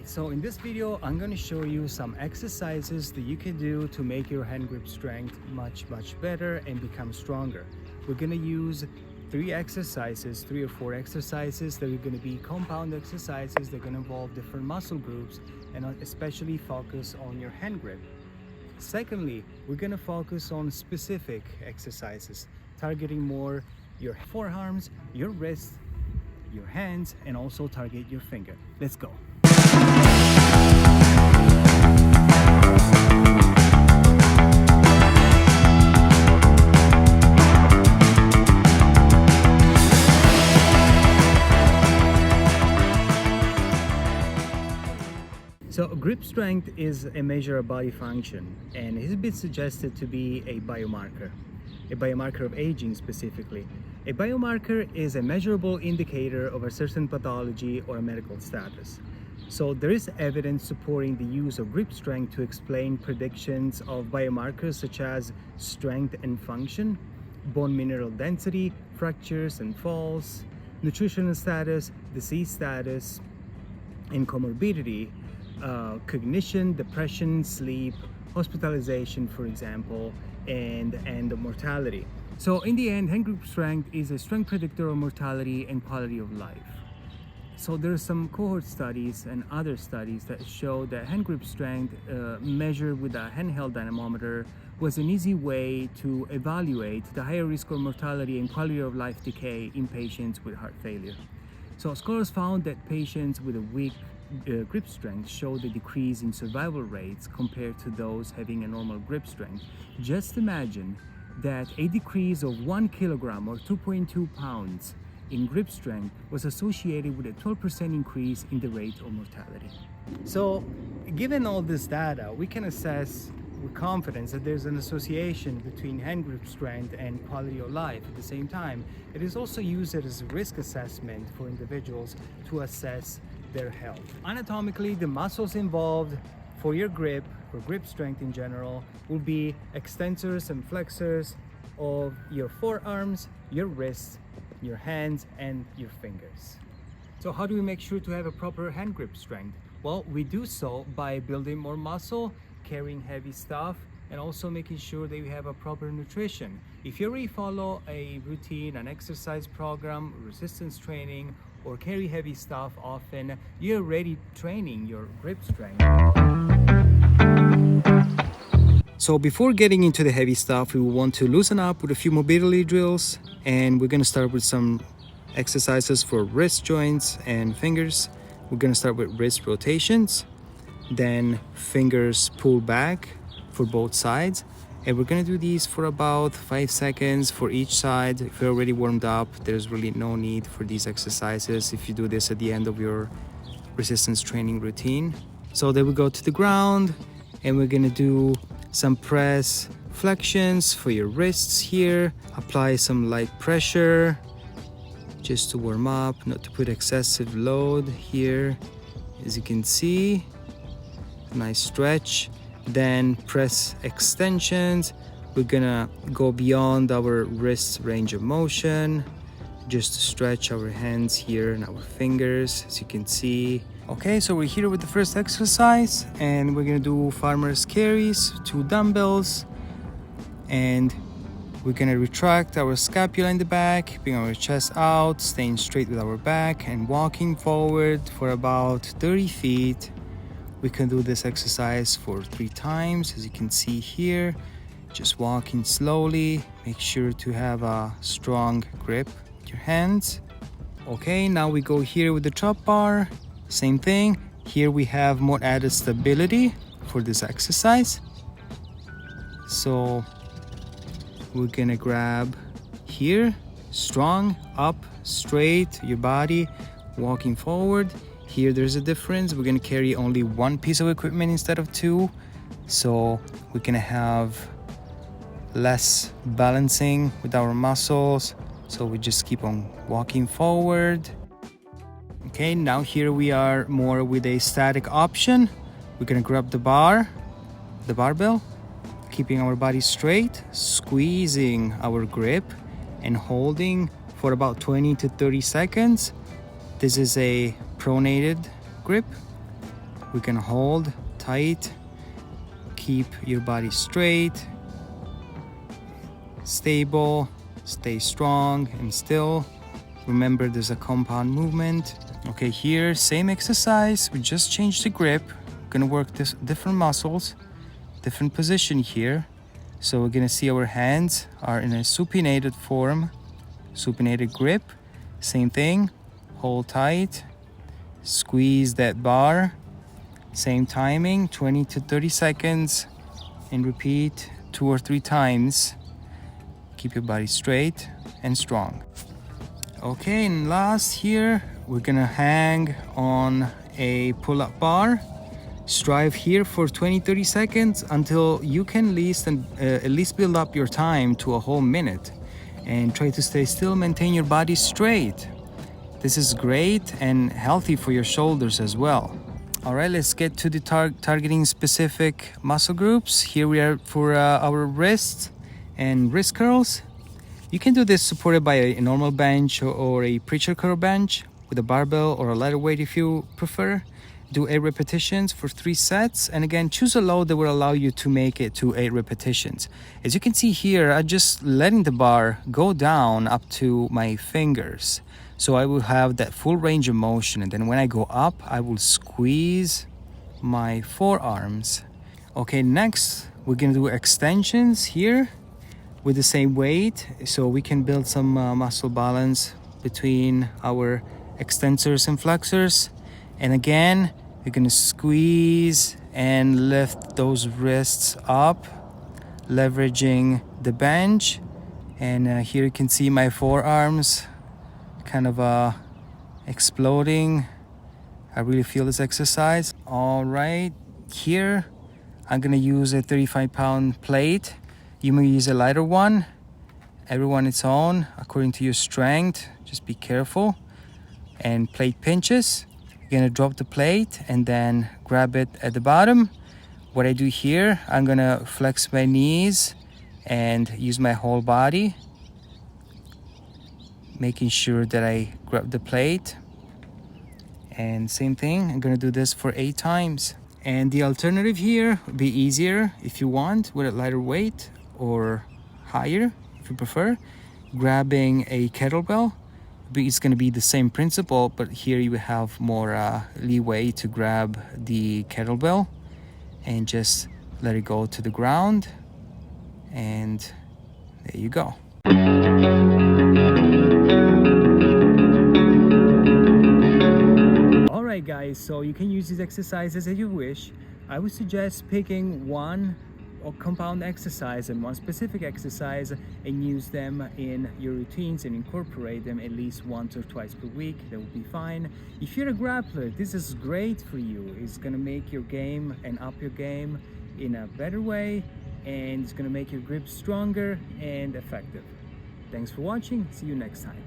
Alright, so in this video I'm going to show you some exercises that you can do to make your hand grip strength much better and become stronger. We're going to use three or four exercises that are going to be compound exercises. They're going to involve different muscle groups and especially focus on your hand grip. Secondly, we're going to focus on specific exercises, targeting more your forearms, your wrists, your hands, and also target your finger. Let's go. So grip strength is a measure of body function, and it has been suggested to be a biomarker of aging specifically. A biomarker is a measurable indicator of a certain pathology or a medical status. So there is evidence supporting the use of grip strength to explain predictions of biomarkers such as strength and function, bone mineral density, fractures and falls, nutritional status, disease status, and comorbidity, cognition, depression, sleep, hospitalization, for example, and mortality. So in the end, hand grip strength is a strong predictor of mortality and quality of life. So there are some cohort studies and other studies that show that hand grip strength measured with a handheld dynamometer was an easy way to evaluate the higher risk of mortality and quality of life decay in patients with heart failure. So scholars found that patients with a weak grip strength showed a decrease in survival rates compared to those having a normal grip strength. Just imagine that a decrease of 1 kilogram or 2.2 pounds in grip strength was associated with a 12% increase in the rate of mortality. So, given all this data, we can assess with confidence that there's an association between hand grip strength and quality of life. At the same time, it is also used as a risk assessment for individuals to assess their health. Anatomically, the muscles involved for your grip, for grip strength in general, will be extensors and flexors of your forearms, your wrists, your hands, and your fingers. So how do we make sure to have a proper hand grip strength? Well, we do so by building more muscle, carrying heavy stuff, and also making sure that you have a proper nutrition. If you already follow a routine, an exercise program, resistance training, or carry heavy stuff often, you're already training your grip strength. So before getting into the heavy stuff, we will want to loosen up with a few mobility drills, and we're going to start with some exercises for wrist joints and fingers. We're going to start with wrist rotations, then fingers pull back for both sides, and we're going to do these for about 5 seconds for each side. If you're already warmed up, there's really no need for these exercises if you do this at the end of your resistance training routine. So then we go to the ground, and we're going to do some press flexions for your wrists here. Apply some light pressure just to warm up, not to put excessive load here. As you can see, nice stretch. Then press extensions. We're gonna go beyond our wrist range of motion just to stretch our hands here and our fingers, as you can see. Okay, so we're here with the first exercise, and we're gonna do farmer's carries, 2 dumbbells, and we're gonna retract our scapula in the back, keeping our chest out, staying straight with our back, and walking forward for about 30 feet. We can do this exercise for 3 times, as you can see here. Just walking slowly. Make sure to have a strong grip with your hands. Okay, now we go here with the chop bar. Same thing. Here we have more added stability for this exercise. So we're gonna grab here, strong, up, straight, your body, walking forward. Here there's a difference. We're gonna carry only 1 piece of equipment instead of 2. So we're gonna have less balancing with our muscles. So we just keep on walking forward. Okay, now here we are more with a static option. We're gonna grab the barbell, keeping our body straight, squeezing our grip and holding for about 20 to 30 seconds. This is a pronated grip. we can hold tight, keep your body straight, stable, stay strong and still. Remember, there's a compound movement. Okay, here, same exercise, we just changed the grip. We're gonna work this different muscles, different position here. So we're gonna see our hands are in a supinated form, supinated grip. Same thing, hold tight, squeeze that bar. Same timing, 20 to 30 seconds, and repeat 2 or 3 times. Keep your body straight and strong. Okay, and last here, we're gonna hang on a pull-up bar. Strive here for 20-30 seconds until you can at least build up your time to a whole minute. And try to stay still, maintain your body straight. This is great and healthy for your shoulders as well. All right, let's get to the targeting specific muscle groups. Here we are for our wrists and wrist curls. You can do this supported by a normal bench or a preacher curl bench with a barbell or a lighter weight if you prefer. Do 8 repetitions for 3 sets, and again, choose a load that will allow you to make it to 8 repetitions. As you can see here, I'm just letting the bar go down up to my fingers. So I will have that full range of motion, and then when I go up, I will squeeze my forearms. Okay, next, we're gonna do extensions here with the same weight, so we can build some muscle balance between our extensors and flexors. And again, you're gonna squeeze and lift those wrists up, leveraging the bench. And here you can see my forearms kind of exploding. I really feel this exercise. All right, here I'm gonna use a 35-pound plate. You may use a lighter one. Everyone its own, according to your strength. Just be careful. And plate pinches. You're gonna drop the plate and then grab it at the bottom. What I do here, I'm gonna flex my knees and use my whole body, making sure that I grab the plate. And same thing, I'm gonna do this for 8 times. And the alternative here would be easier if you want, with a lighter weight or higher if you prefer. Grabbing a kettlebell. It's going to be the same principle, but here you have more leeway to grab the kettlebell and just let it go to the ground, and there you go. All right guys, so you can use these exercises as you wish. I would suggest picking one or compound exercise and one specific exercise and use them in your routines and incorporate them at least once or twice per week. That will be fine. If you're a grappler, this is great for you. It's gonna make your game and up your game in a better way, and it's gonna make your grip stronger and effective. Thanks for watching. See you next time.